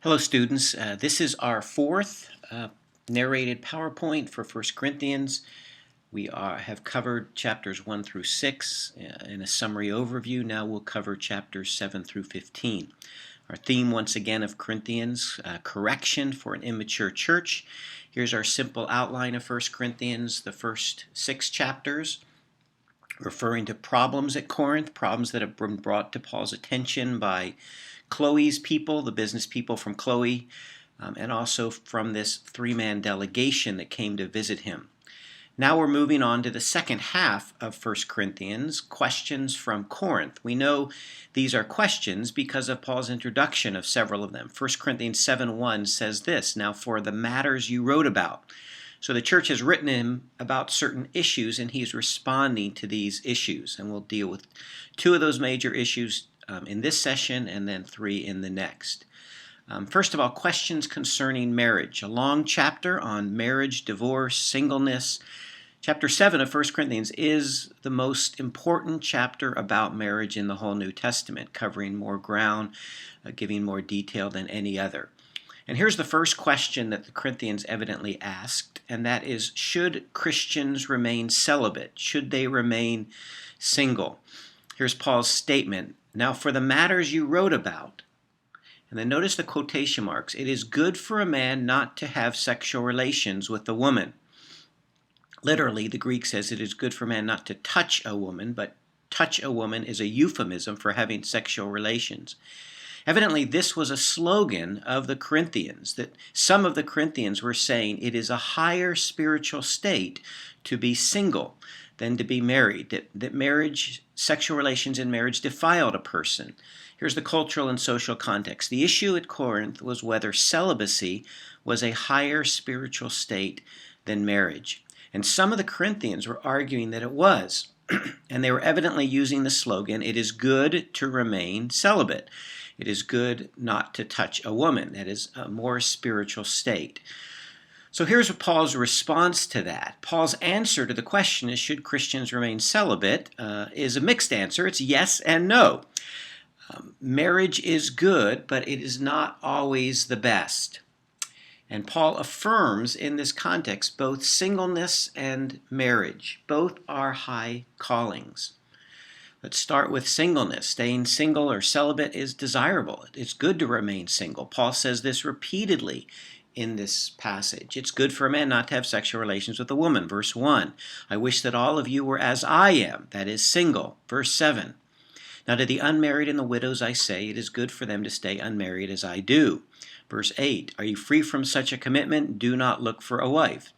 Hello students, this is our fourth narrated PowerPoint for 1 Corinthians. We have covered chapters 1 through 6 in a summary overview. Now we'll cover chapters 7 through 15. Our theme once again of Corinthians, correction for an immature church. Here's our simple outline of 1 Corinthians, the first 6 chapters, referring to problems at Corinth, problems that have been brought to Paul's attention by Chloe's people, the business people from Chloe, and also from this three-man delegation that came to visit him. Now we're moving on to the second half of 1 Corinthians, questions from Corinth. We know these are questions because of Paul's introduction of several of them. 1 Corinthians 7:1 says this, "Now for the matters you wrote about." So the church has written him about certain issues, and he's responding to these issues. And we'll deal with two of those major issues in this session and then 3 in the next. First of all, questions concerning marriage. A long chapter on marriage, divorce, singleness. Chapter 7 of 1 Corinthians is the most important chapter about marriage in the whole New Testament, covering more ground, giving more detail than any other. And here's the first question that the Corinthians evidently asked, and that is, should Christians remain celibate? Should they remain single? Here's Paul's statement. "Now for the matters you wrote about," and then notice the quotation marks, "it is good for a man not to have sexual relations with a woman." Literally, the Greek says it is good for a man not to touch a woman, but touch a woman is a euphemism for having sexual relations. Evidently, this was a slogan of the Corinthians, that some of the Corinthians were saying it is a higher spiritual state to be single than to be married, that marriage, sexual relations in marriage defiled a person. Here's the cultural and social context. The issue at Corinth was whether celibacy was a higher spiritual state than marriage. And some of the Corinthians were arguing that it was. And they were evidently using the slogan, "It is good to remain celibate. It is good not to touch a woman." That is a more spiritual state. So here's Paul's response to that. Paul's answer to the question is, should Christians remain celibate, is a mixed answer. It's yes and no. Marriage is good, but it is not always the best. And Paul affirms in this context both singleness and marriage. Both are high callings. Let's start with singleness. Staying single or celibate is desirable. It's good to remain single. Paul says this repeatedly in this passage. It's good for a man not to have sexual relations with a woman. Verse 1, "I wish that all of you were as I am," that is, single. Verse 7, "Now to the unmarried and the widows I say, it is good for them to stay unmarried as I do." Verse 8, "Are you free from such a commitment? Do not look for a wife."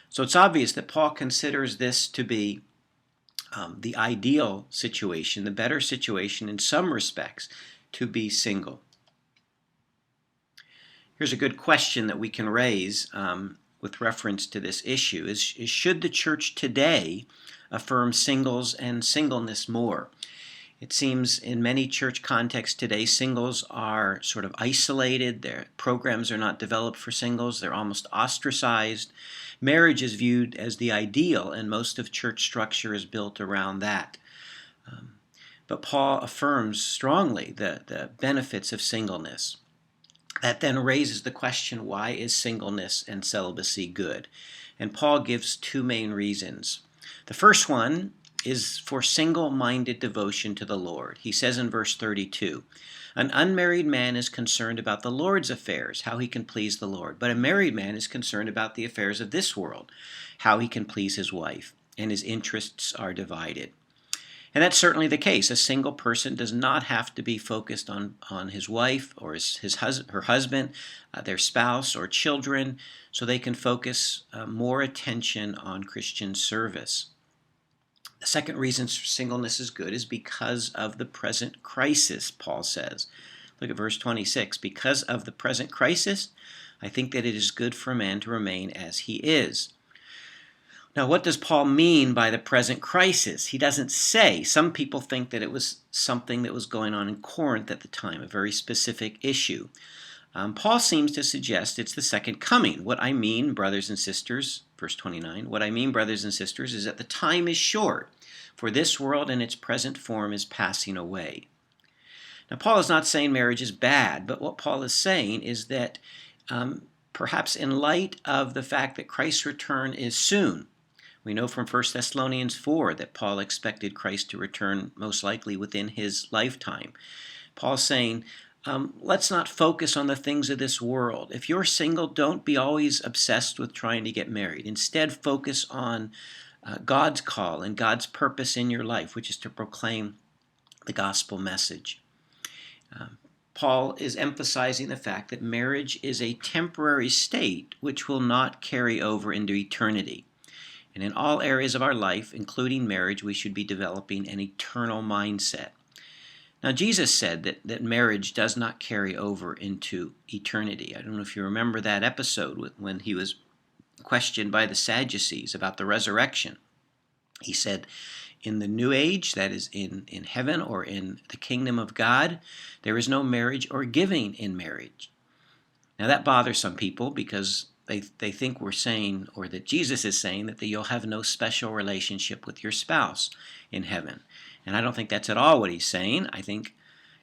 So it's obvious that Paul considers this to be the ideal situation, the better situation in some respects, to be single. Here's a good question that we can raise with reference to this issue is should the church today affirm singles and singleness more? It seems in many church contexts today, singles are sort of isolated. Their programs are not developed for singles. They're almost ostracized. Marriage is viewed as the ideal, and most of church structure is built around that. But Paul affirms strongly the benefits of singleness. That then raises the question, why is singleness and celibacy good? And Paul gives two main reasons. The first one is for single-minded devotion to the Lord. He says in verse 32, "An unmarried man is concerned about the Lord's affairs, how he can please the Lord. But a married man is concerned about the affairs of this world, how he can please his wife, and his interests are divided." And that's certainly the case. A single person does not have to be focused on his wife or her husband, their spouse or children, so they can focus more attention on Christian service. The second reason singleness is good is because of the present crisis, Paul says. Look at verse 26. "Because of the present crisis, I think that it is good for a man to remain as he is." Now, what does Paul mean by the present crisis? He doesn't say. Some people think that it was something that was going on in Corinth at the time, a very specific issue. Paul seems to suggest it's the second coming. What I mean, brothers and sisters, verse 29, "What I mean, brothers and sisters, is that the time is short, for this world in its present form is passing away." Now, Paul is not saying marriage is bad, but what Paul is saying is that perhaps in light of the fact that Christ's return is soon, we know from 1 Thessalonians 4 that Paul expected Christ to return most likely within his lifetime. Paul's saying, let's not focus on the things of this world. If you're single, don't be always obsessed with trying to get married. Instead, focus on God's call and God's purpose in your life, which is to proclaim the gospel message. Paul is emphasizing the fact that marriage is a temporary state which will not carry over into eternity. And in all areas of our life, including marriage, we should be developing an eternal mindset. Now, Jesus said that marriage does not carry over into eternity. I don't know if you remember that episode when he was questioned by the Sadducees about the resurrection. He said, in the new age, that is in heaven or in the kingdom of God, there is no marriage or giving in marriage. Now, that bothers some people because they think we're saying, or that Jesus is saying, that you'll have no special relationship with your spouse in heaven. And I don't think that's at all what he's saying. I think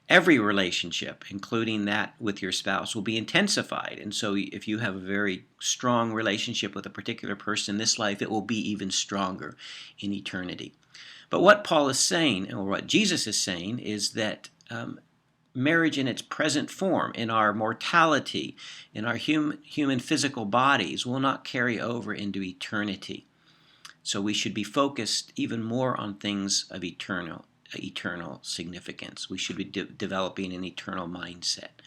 every relationship, including that with your spouse, will be intensified. And so if you have a very strong relationship with a particular person in this life, it will be even stronger in eternity. But what Paul is saying, or what Jesus is saying, is that marriage in its present form, in our mortality, in our human physical bodies, will not carry over into eternity. So we should be focused even more on things of eternal significance. We should be developing an eternal mindset.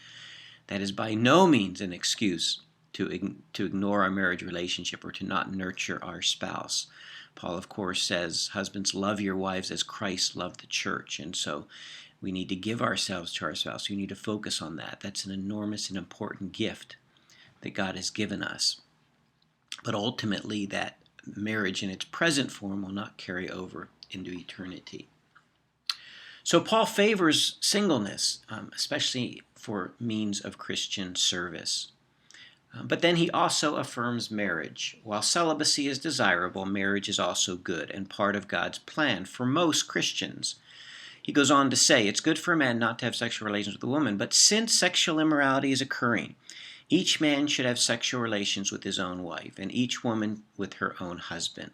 That is by no means an excuse to ignore our marriage relationship or to not nurture our spouse. Paul, of course, says, husbands, love your wives as Christ loved the church. And so we need to give ourselves to our spouse. We need to focus on that. That's an enormous and important gift that God has given us. But ultimately, that marriage in its present form will not carry over into eternity. So Paul favors singleness, especially for means of Christian service. But then he also affirms marriage. While celibacy is desirable, marriage is also good and part of God's plan for most Christians. He goes on to say, it's good for a man not to have sexual relations with a woman, but since sexual immorality is occurring, each man should have sexual relations with his own wife, and each woman with her own husband.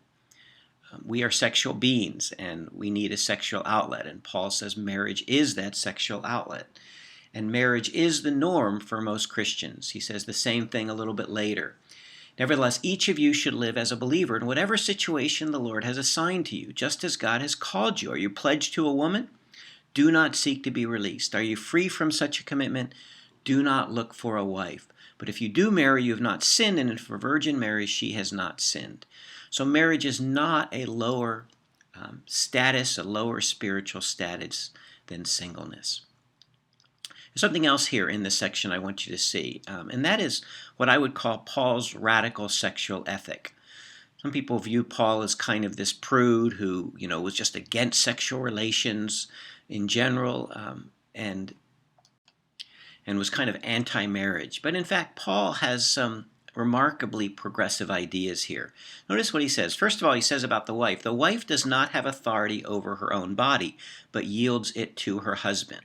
We are sexual beings, and we need a sexual outlet, and Paul says marriage is that sexual outlet. And marriage is the norm for most Christians. He says the same thing a little bit later. Nevertheless, each of you should live as a believer in whatever situation the Lord has assigned to you, just as God has called you. Are you pledged to a woman? Do not seek to be released. Are you free from such a commitment? Do not look for a wife. But if you do marry, you have not sinned, and if a virgin marries, she has not sinned. So marriage is not a lower status, a lower spiritual status than singleness. There's something else here in this section I want you to see, and that is what I would call Paul's radical sexual ethic. Some people view Paul as kind of this prude who, was just against sexual relations in general, and was kind of anti-marriage. But in fact, Paul has some remarkably progressive ideas here. Notice what he says. First of all, he says about the wife does not have authority over her own body, but yields it to her husband.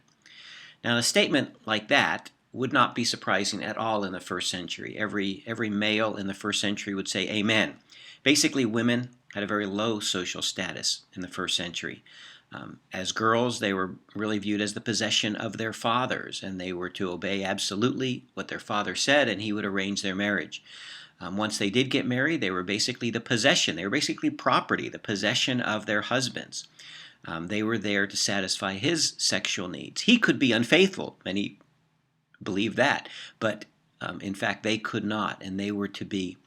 Now, a statement like that would not be surprising at all in the first century. Every male in the first century would say amen. Basically, women had a very low social status in the first century. As girls, they were really viewed as the possession of their fathers, and they were to obey absolutely what their father said, and he would arrange their marriage. Once they did get married, they were basically the possession. They were basically property, the possession of their husbands. They were there to satisfy his sexual needs. He could be unfaithful. Many believe that. But in fact, they could not, and they were to be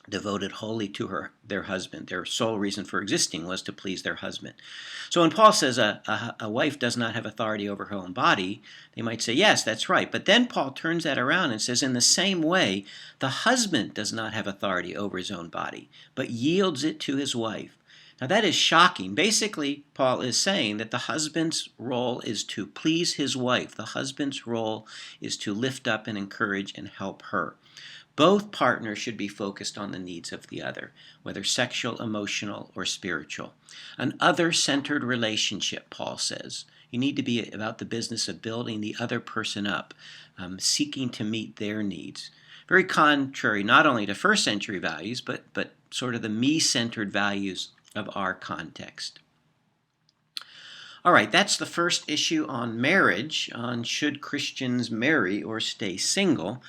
devoted wholly to their husband. Their sole reason for existing was to please their husband. So when Paul says a wife does not have authority over her own body, they might say, yes, that's right. But then Paul turns that around and says, in the same way, the husband does not have authority over his own body, but yields it to his wife. Now that is shocking. Basically, Paul is saying that the husband's role is to please his wife. The husband's role is to lift up and encourage and help her. Both partners should be focused on the needs of the other, whether sexual, emotional, or spiritual. An other-centered relationship, Paul says, You need to be about the business of building the other person up, seeking to meet their needs. Very contrary not only to first century values, but sort of the me-centered values of our context. All right, that's the first issue on marriage, on should Christians marry or stay single.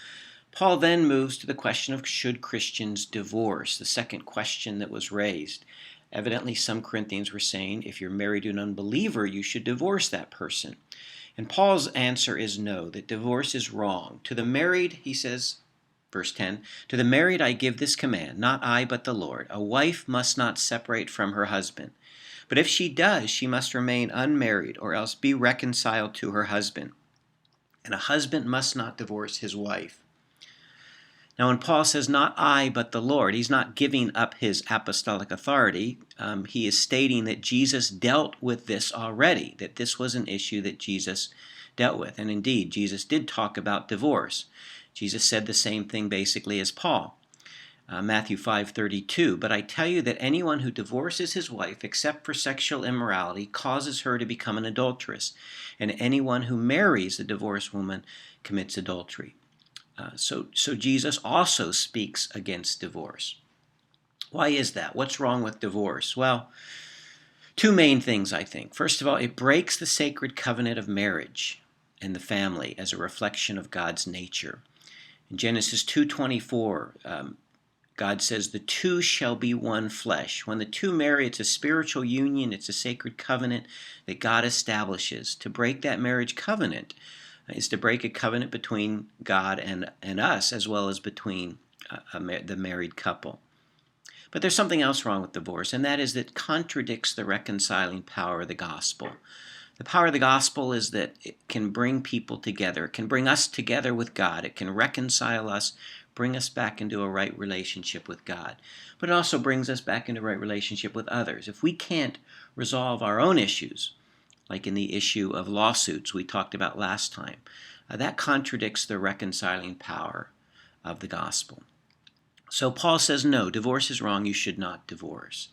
Paul then moves to the question of should Christians divorce, the second question that was raised. Evidently, some Corinthians were saying if you're married to an unbeliever, you should divorce that person. And Paul's answer is no, that divorce is wrong. To the married, he says, verse 10, to the married I give this command, not I but the Lord. A wife must not separate from her husband. But if she does, she must remain unmarried or else be reconciled to her husband. And a husband must not divorce his wife. Now, when Paul says, not I, but the Lord, he's not giving up his apostolic authority. He is stating that Jesus dealt with this already, that this was an issue that Jesus dealt with. And indeed, Jesus did talk about divorce. Jesus said the same thing basically as Paul. Matthew 5:32, but I tell you that anyone who divorces his wife except for sexual immorality causes her to become an adulteress, and anyone who marries a divorced woman commits adultery. So Jesus also speaks against divorce. Why is that? What's wrong with divorce? Well, two main things, I think. First of all, it breaks the sacred covenant of marriage and the family as a reflection of God's nature. In Genesis 2:24, God says, the two shall be one flesh. When the two marry, it's a spiritual union. It's a sacred covenant that God establishes. To break that marriage covenant is to break a covenant between God and us, as well as between the married couple. But there's something else wrong with divorce, and that is that it contradicts the reconciling power of the gospel. The power of the gospel is that it can bring people together. It can bring us together with God. It can reconcile us, bring us back into a right relationship with God. But it also brings us back into a right relationship with others. If we can't resolve our own issues, like in the issue of lawsuits we talked about last time, that contradicts the reconciling power of the gospel. So Paul says, no, divorce is wrong. You should not divorce.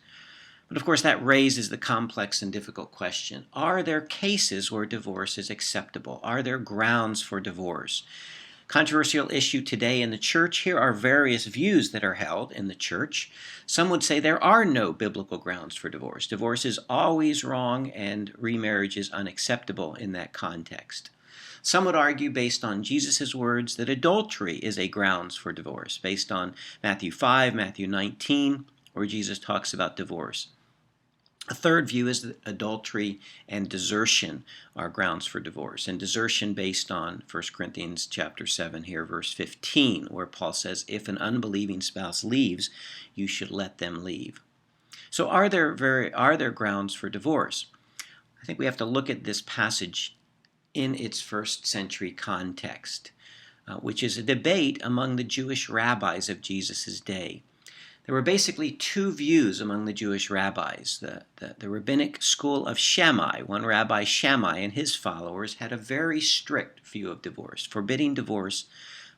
But of course, that raises the complex and difficult question. Are there cases where divorce is acceptable? Are there grounds for divorce? Controversial issue today in the church. Here are various views that are held in the church. Some would say there are no biblical grounds for divorce. Divorce is always wrong and remarriage is unacceptable in that context. Some would argue, based on Jesus' words, that adultery is a grounds for divorce, based on Matthew 5, Matthew 19, where Jesus talks about divorce. A third view is that adultery and desertion are grounds for divorce, and desertion based on 1 Corinthians chapter 7 here, verse 15, where Paul says, if an unbelieving spouse leaves, you should let them leave. So are there grounds for divorce? I think we have to look at this passage in its first century context, which is a debate among the Jewish rabbis of Jesus' day. There were basically two views among the Jewish rabbis. The rabbinic school of Shammai, one rabbi Shammai and his followers, had a very strict view of divorce, forbidding divorce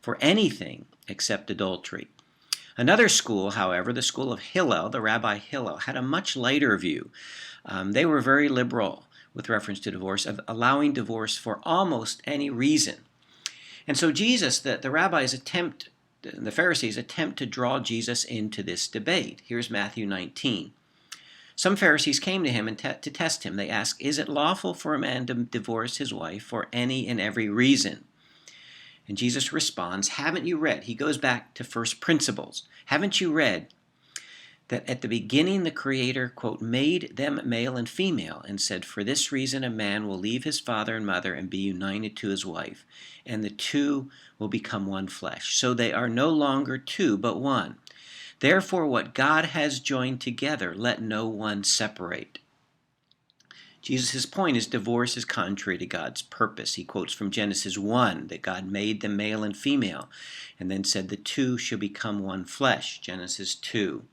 for anything except adultery. Another school, however, the school of Hillel, the rabbi Hillel, had a much lighter view. They were very liberal with reference to divorce, of allowing divorce for almost any reason. And so Jesus, the rabbis the Pharisees attempt to draw Jesus into this debate. Here's Matthew 19. Some Pharisees came to him to test him. They asked, is it lawful for a man to divorce his wife for any and every reason? And Jesus responds, haven't you read? He goes back to first principles. Haven't you read that at the beginning the Creator, quote, made them male and female and said, for this reason a man will leave his father and mother and be united to his wife, and the two will become one flesh. So they are no longer two, but one. Therefore, what God has joined together, let no one separate. Jesus' point is divorce is contrary to God's purpose. He quotes from Genesis 1 that God made them male and female, and then said the two shall become one flesh, Genesis 2.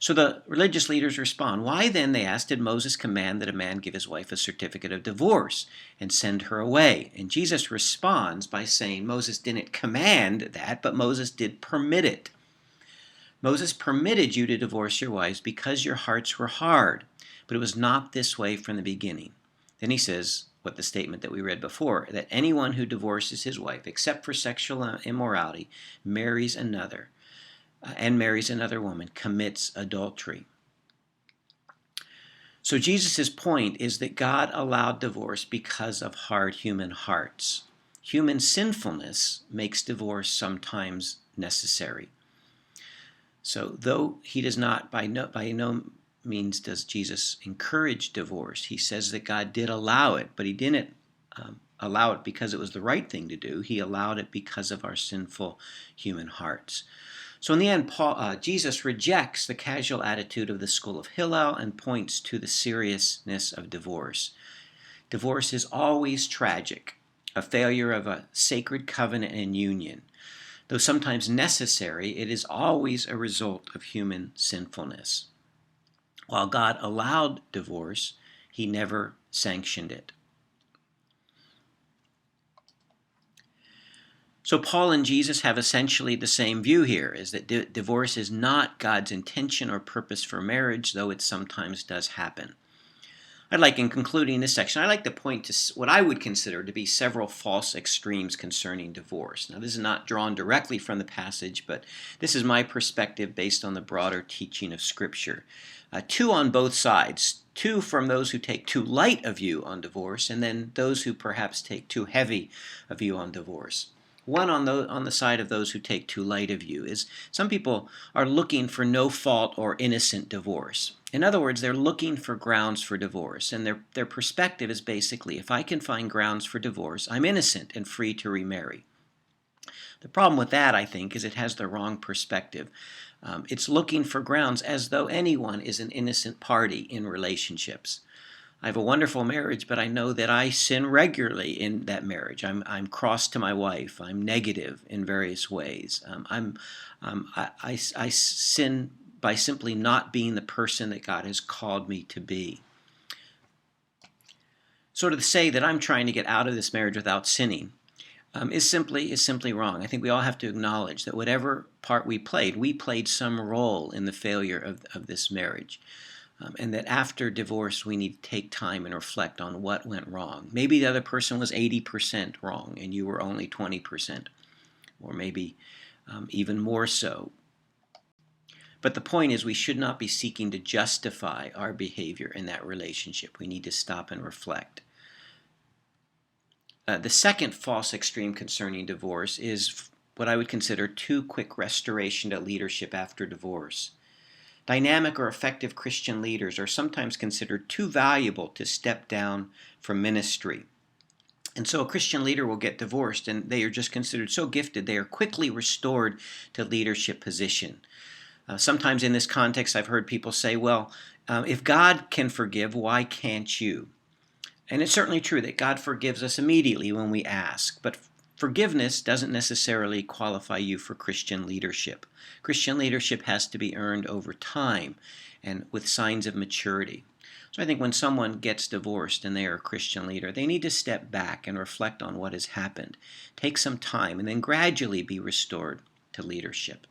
So the religious leaders respond, why then, they asked, did Moses command that a man give his wife a certificate of divorce and send her away? And Jesus responds by saying Moses didn't command that, but Moses did permit it. Moses permitted you to divorce your wives because your hearts were hard, but it was not this way from the beginning. Then he says, what the statement that we read before, that anyone who divorces his wife, except for sexual immorality, marries another woman, commits adultery. So Jesus' point is that God allowed divorce because of hard human hearts. Human sinfulness makes divorce sometimes necessary. So though he does not, by no means does Jesus encourage divorce, he says that God did allow it, but he didn't allow it because it was the right thing to do. He allowed it because of our sinful human hearts. So in the end, Jesus rejects the casual attitude of the school of Hillel and points to the seriousness of divorce. Divorce is always tragic, a failure of a sacred covenant and union. Though sometimes necessary, it is always a result of human sinfulness. While God allowed divorce, he never sanctioned it. So Paul and Jesus have essentially the same view here, is that divorce is not God's intention or purpose for marriage, though it sometimes does happen. In concluding this section, I'd like to point to what I would consider to be several false extremes concerning divorce. Now, this is not drawn directly from the passage, but this is my perspective based on the broader teaching of Scripture. Two on both sides. Two from those who take too light a view on divorce, and then those who perhaps take too heavy a view on divorce. One on the side of those who take too light a view is some people are looking for no fault or innocent divorce. In other words, they're looking for grounds for divorce, and their perspective is basically, if I can find grounds for divorce, I'm innocent and free to remarry. The problem with that, I think, is it has the wrong perspective. It's looking for grounds as though anyone is an innocent party in relationships. I have a wonderful marriage, but I know that I sin regularly in that marriage. I'm cross to my wife. I'm negative in various ways. I sin by simply not being the person that God has called me to be. So to say that I'm trying to get out of this marriage without sinning is simply wrong. I think we all have to acknowledge that whatever part we played some role in the failure of this marriage. And that after divorce, we need to take time and reflect on what went wrong. Maybe the other person was 80% wrong and you were only 20%, or maybe even more so. But the point is, we should not be seeking to justify our behavior in that relationship. We need to stop and reflect. The second false extreme concerning divorce is what I would consider too quick restoration to leadership after divorce. Dynamic or effective Christian leaders are sometimes considered too valuable to step down from ministry. And so a Christian leader will get divorced and they are just considered so gifted they are quickly restored to leadership position. Sometimes in this context I've heard people say, well, if God can forgive, why can't you? And it's certainly true that God forgives us immediately when we ask, but forgiveness doesn't necessarily qualify you for Christian leadership. Christian leadership has to be earned over time and with signs of maturity. So I think when someone gets divorced and they are a Christian leader, they need to step back and reflect on what has happened, take some time, and then gradually be restored to leadership.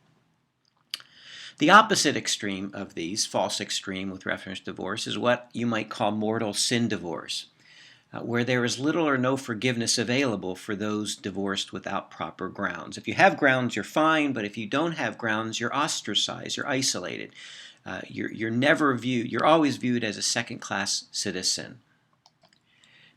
The opposite extreme of these, false extreme with reference to divorce, is what you might call mortal sin divorce, where there is little or no forgiveness available for those divorced without proper grounds. If you have grounds, you're fine, but if you don't have grounds, you're ostracized, you're isolated. You're always viewed as a second-class citizen.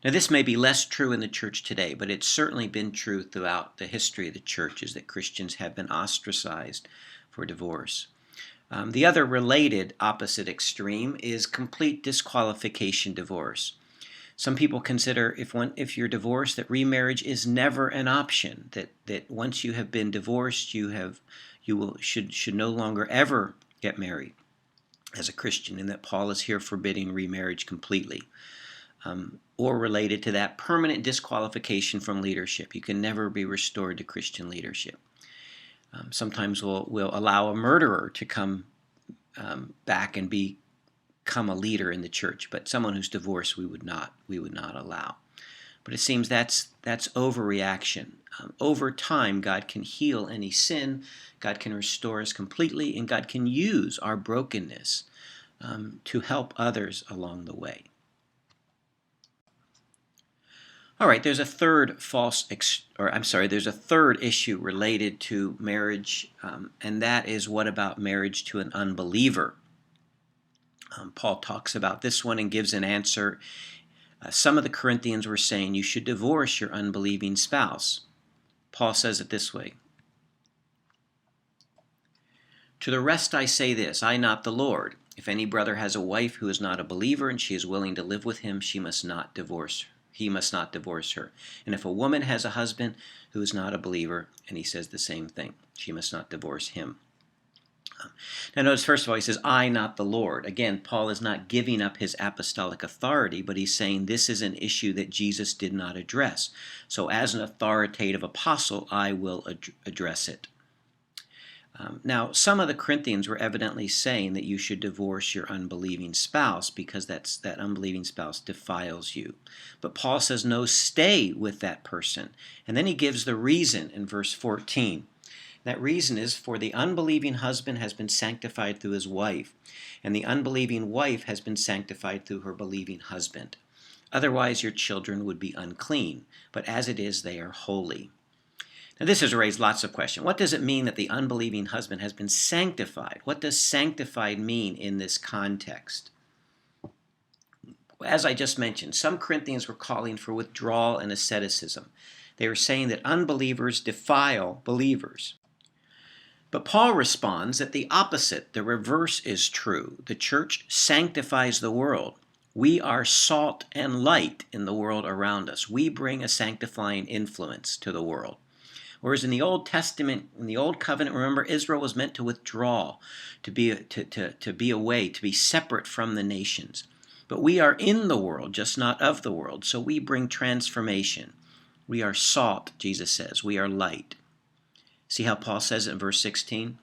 Now, this may be less true in the church today, but it's certainly been true throughout the history of the church, is that Christians have been ostracized for divorce. The other related opposite extreme is complete disqualification divorce. Some people consider if you're divorced that remarriage is never an option, that once you have been divorced should no longer ever get married as a Christian, and that Paul is here forbidding remarriage completely. Or related to that, permanent disqualification from leadership. You can never be restored to Christian leadership. Sometimes we'll allow a murderer to come back and become a leader in the church, but someone who's divorced we would not allow. But it seems that's overreaction. Over time, God can heal any sin, God can restore us completely, and God can use our brokenness to help others along the way. All right, there's a third there's a third issue related to marriage, and that is, what about marriage to an unbeliever? Paul talks about this one and gives an answer. Some of the Corinthians were saying you should divorce your unbelieving spouse. Paul says it this way: "To the rest I say this, I not the Lord. If any brother has a wife who is not a believer and she is willing to live with him, he must not divorce her. And if a woman has a husband who is not a believer," and he says the same thing, she must not divorce him. Now notice, first of all, he says, "I, not the Lord." Again, Paul is not giving up his apostolic authority, but he's saying this is an issue that Jesus did not address. So as an authoritative apostle, I will address it. Now, some of the Corinthians were evidently saying that you should divorce your unbelieving spouse because that unbelieving spouse defiles you. But Paul says, no, stay with that person. And then he gives the reason in verse 14. That reason is, for the unbelieving husband has been sanctified through his wife, and the unbelieving wife has been sanctified through her believing husband. Otherwise your children would be unclean, but as it is, they are holy. Now this has raised lots of questions. What does it mean that the unbelieving husband has been sanctified? What does sanctified mean in this context? As I just mentioned, some Corinthians were calling for withdrawal and asceticism. They were saying that unbelievers defile believers. But Paul responds that the opposite, the reverse, is true. The church sanctifies the world. We are salt and light in the world around us. We bring a sanctifying influence to the world. Whereas in the Old Testament, in the Old Covenant, remember, Israel was meant to withdraw, to be away, to be separate from the nations. But we are in the world, just not of the world. So we bring transformation. We are salt, Jesus says. We are light. See how Paul says it in verse 16?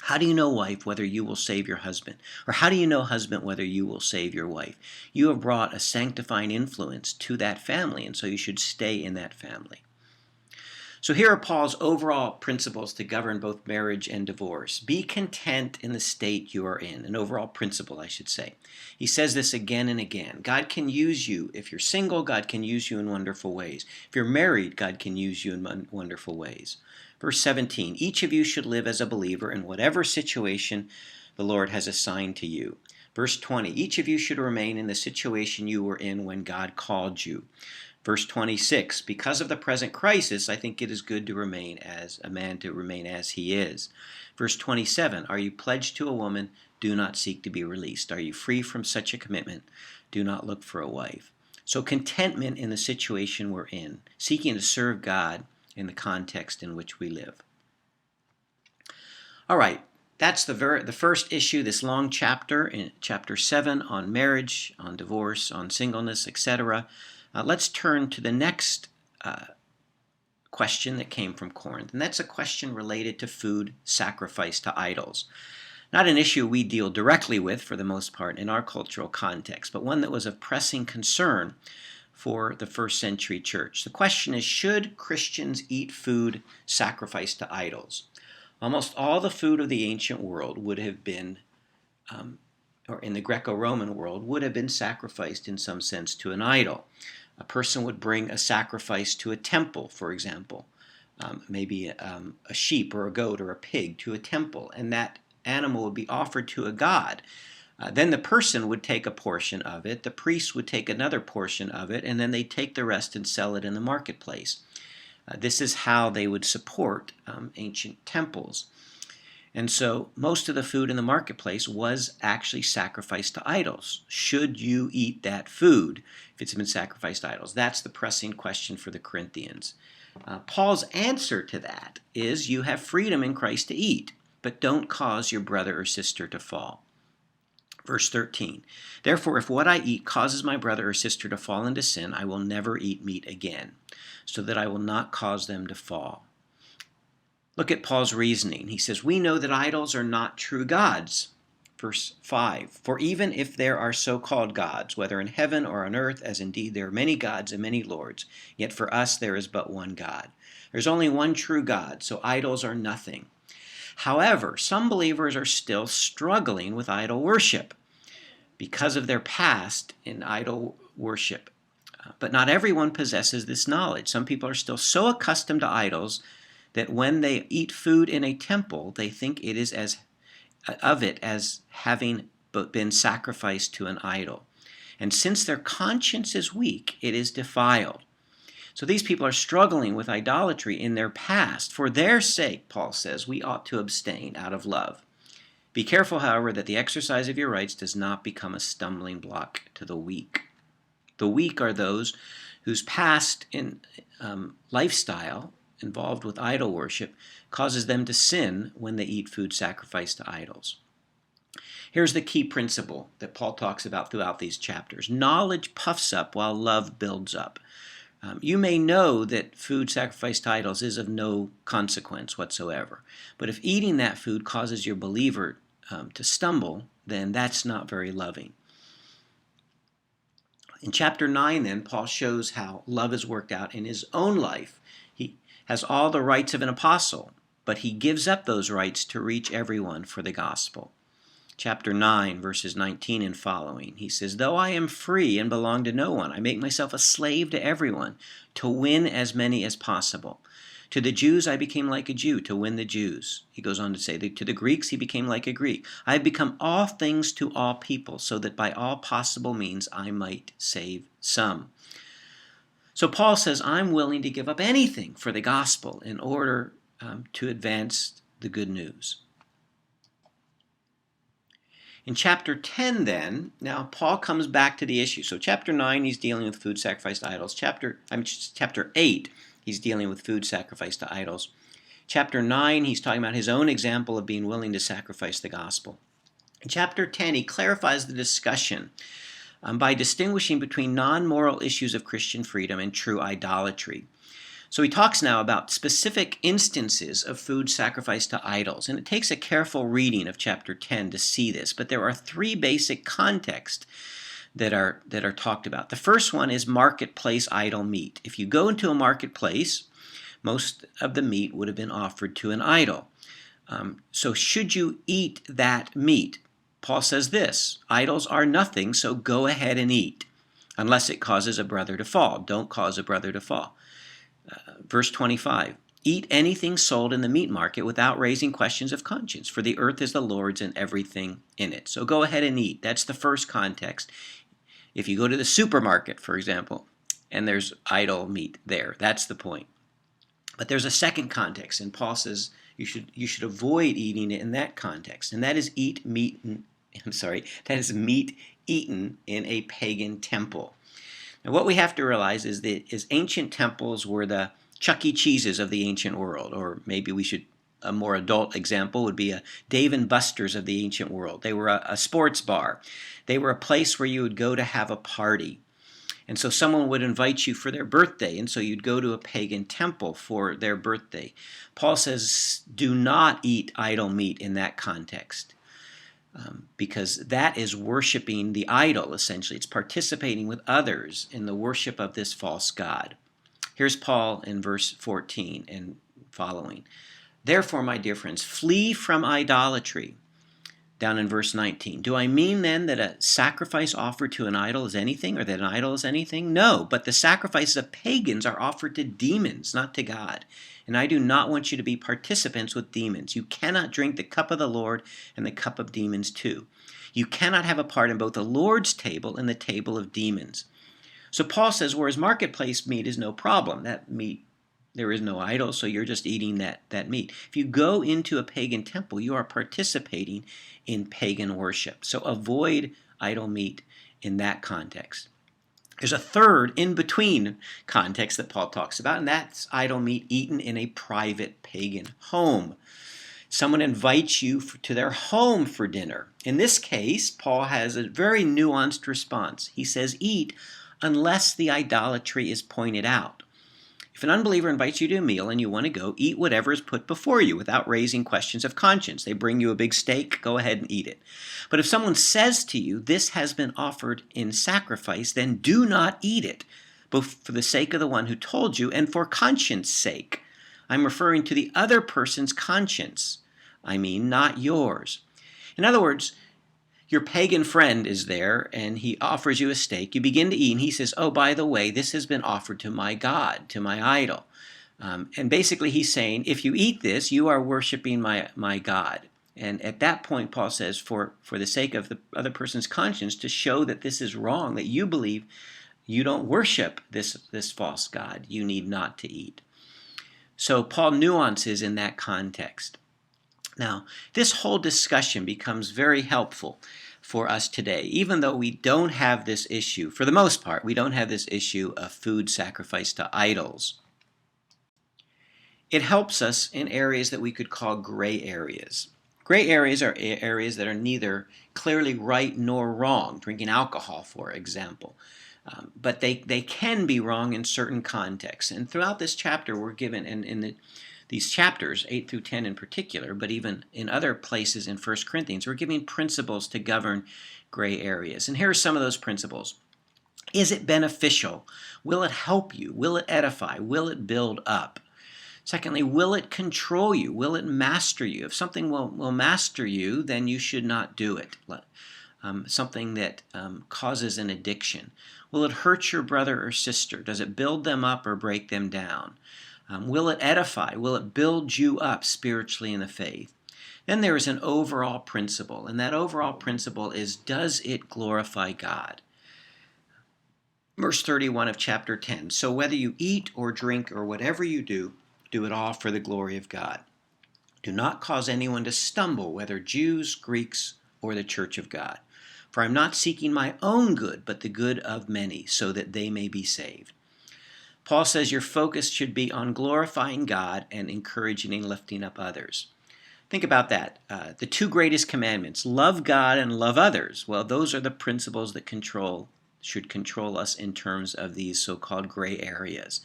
How do you know, wife, whether you will save your husband? Or how do you know, husband, whether you will save your wife? You have brought a sanctifying influence to that family, and so you should stay in that family. So here are Paul's overall principles to govern both marriage and divorce. Be content in the state you are in, an overall principle, I should say. He says this again and again. God can use you. If you're single, God can use you in wonderful ways. If you're married, God can use you in wonderful ways. Verse 17, each of you should live as a believer in whatever situation the Lord has assigned to you. Verse 20, each of you should remain in the situation you were in when God called you. Verse 26, because of the present crisis, I think it is good to remain as a man, to remain as he is. Verse 27, are you pledged to a woman? Do not seek to be released. Are you free from such a commitment? Do not look for a wife. So contentment in the situation we're in, seeking to serve God in the context in which we live. All right, that's the first issue, this long chapter, in chapter 7, on marriage, on divorce, on singleness, etc. Let's turn to the next question that came from Corinth, and that's a question related to food sacrificed to idols. Not an issue we deal directly with, for the most part, in our cultural context, but one that was of pressing concern for the first century church. The question is, should Christians eat food sacrificed to idols? Almost all the food of the ancient world would have been, or in the Greco-Roman world, would have been sacrificed in some sense to an idol. A person would bring a sacrifice to a temple, for example, maybe a sheep or a goat or a pig to a temple, and that animal would be offered to a god. Then the person would take a portion of it, the priest would take another portion of it, and then they'd take the rest and sell it in the marketplace. This is how they would support ancient temples. And so most of the food in the marketplace was actually sacrificed to idols. Should you eat that food if it's been sacrificed to idols? That's the pressing question for the Corinthians. Paul's answer to that is, you have freedom in Christ to eat, but don't cause your brother or sister to fall. Verse 13, therefore, if what I eat causes my brother or sister to fall into sin, I will never eat meat again, so that I will not cause them to fall. Look at Paul's reasoning. He says, we know that idols are not true gods. Verse 5, for even if there are so-called gods, whether in heaven or on earth, as indeed there are many gods and many lords, yet for us there is but one God. There's only one true God, so idols are nothing. However, some believers are still struggling with idol worship because of their past in idol worship. But not everyone possesses this knowledge. Some people are still so accustomed to idols that when they eat food in a temple, they think it is as having been sacrificed to an idol. And since their conscience is weak, it is defiled. So these people are struggling with idolatry in their past. For their sake, Paul says, we ought to abstain out of love. Be careful, however, that the exercise of your rights does not become a stumbling block to the weak. The weak are those whose past lifestyle involved with idol worship causes them to sin when they eat food sacrificed to idols. Here's the key principle that Paul talks about throughout these chapters. Knowledge puffs up while love builds up. You may know that food sacrificed to idols is of no consequence whatsoever. But if eating that food causes your believer to stumble, then that's not very loving. In chapter 9, then, Paul shows how love is worked out in his own life. He has all the rights of an apostle, but he gives up those rights to reach everyone for the gospel. Chapter 9, verses 19 and following, he says, though I am free and belong to no one, I make myself a slave to everyone to win as many as possible. To the Jews I became like a Jew to win the Jews. He goes on to say, to the Greeks he became like a Greek. I have become all things to all people, so that by all possible means I might save some. So Paul says, I'm willing to give up anything for the gospel in order to advance the good news. In chapter 10, then, now Paul comes back to the issue. So chapter 9, he's dealing with food sacrificed to idols. Chapter 8, he's dealing with food sacrificed to idols. Chapter 9, he's talking about his own example of being willing to sacrifice the gospel. In chapter 10, he clarifies the discussion by distinguishing between non-moral issues of Christian freedom and true idolatry. So he talks now about specific instances of food sacrificed to idols, and it takes a careful reading of chapter 10 to see this, but there are three basic contexts that are talked about. The first one is marketplace idol meat. If you go into a marketplace, most of the meat would have been offered to an idol. So should you eat that meat? Paul says this, idols are nothing, so go ahead and eat, unless it causes a brother to fall. Don't cause a brother to fall. Verse 25, eat anything sold in the meat market without raising questions of conscience, for the earth is the Lord's and everything in it. So go ahead and eat. That's the first context. If you go to the supermarket, for example, and there's idol meat there, that's the point. But there's a second context, and Paul says you should avoid eating it in that context, and that is meat eaten in a pagan temple. Now, what we have to realize is that ancient temples were the Chuck E. Cheeses of the ancient world, or maybe a more adult example would be a Dave and Buster's of the ancient world. They were a sports bar. They were a place where you would go to have a party. And so someone would invite you for their birthday, and so you'd go to a pagan temple for their birthday. Paul says, do not eat idol meat in that context. Because that is worshiping the idol, essentially. It's participating with others in the worship of this false god. Here's Paul in verse 14 and following. Therefore, my dear friends, flee from idolatry. Down in verse 19. Do I mean then that a sacrifice offered to an idol is anything, or that an idol is anything? No, but the sacrifices of pagans are offered to demons, not to God. And I do not want you to be participants with demons. You cannot drink the cup of the Lord and the cup of demons too. You cannot have a part in both the Lord's table and the table of demons. So Paul says, whereas marketplace meat is no problem. That meat, there is no idol, so you're just eating that meat. If you go into a pagan temple, you are participating in pagan worship. So avoid idol meat in that context. There's a third in-between context that Paul talks about, and that's idol meat eaten in a private pagan home. Someone invites you to their home for dinner. In this case, Paul has a very nuanced response. He says, eat unless the idolatry is pointed out. If an unbeliever invites you to a meal and you want to go, eat whatever is put before you without raising questions of conscience. They bring you a big steak, go ahead and eat it. But if someone says to you, this has been offered in sacrifice, then do not eat it, both for the sake of the one who told you and for conscience sake. I'm referring to the other person's conscience. I mean, not yours. In other words, Your pagan friend is there, and he offers you a steak. You begin to eat, and he says, oh, by the way, this has been offered to my God, to my idol. And basically he's saying, if you eat this, you are worshiping my God. And at that point, Paul says, for the sake of the other person's conscience, to show that this is wrong, that you believe you don't worship this false god, you need not to eat. So Paul nuances in that context. Now, this whole discussion becomes very helpful for us today, even though we don't have this issue, for the most part, we don't have this issue of food sacrificed to idols. It helps us in areas that we could call gray areas. Gray areas are areas that are neither clearly right nor wrong, drinking alcohol, for example. But they can be wrong in certain contexts. And throughout this chapter, we're given, these chapters, 8 through 10 in particular, but even in other places in 1 Corinthians, we're giving principles to govern gray areas. And here are some of those principles. Is it beneficial? Will it help you? Will it edify? Will it build up? Secondly, will it control you? Will it master you? If something will master you, then you should not do it. Something that causes an addiction. Will it hurt your brother or sister? Does it build them up or break them down? Will it edify? Will it build you up spiritually in the faith? Then there is an overall principle, and that overall principle is, does it glorify God? Verse 31 of chapter 10, so whether you eat or drink or whatever you do, do it all for the glory of God. Do not cause anyone to stumble, whether Jews, Greeks, or the church of God. For I am not seeking my own good, but the good of many, so that they may be saved. Paul says your focus should be on glorifying God and encouraging and lifting up others. Think about that. The two greatest commandments, love God and love others. Well, those are the principles that should control us in terms of these so-called gray areas.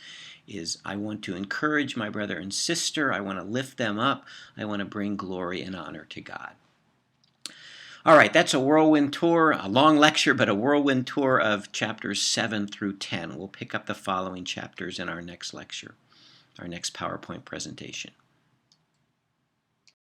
Is I want to encourage my brother and sister. I want to lift them up. I want to bring glory and honor to God. All right, that's a whirlwind tour, a long lecture, but a whirlwind tour of chapters 7 through 10. We'll pick up the following chapters in our next lecture, our next PowerPoint presentation.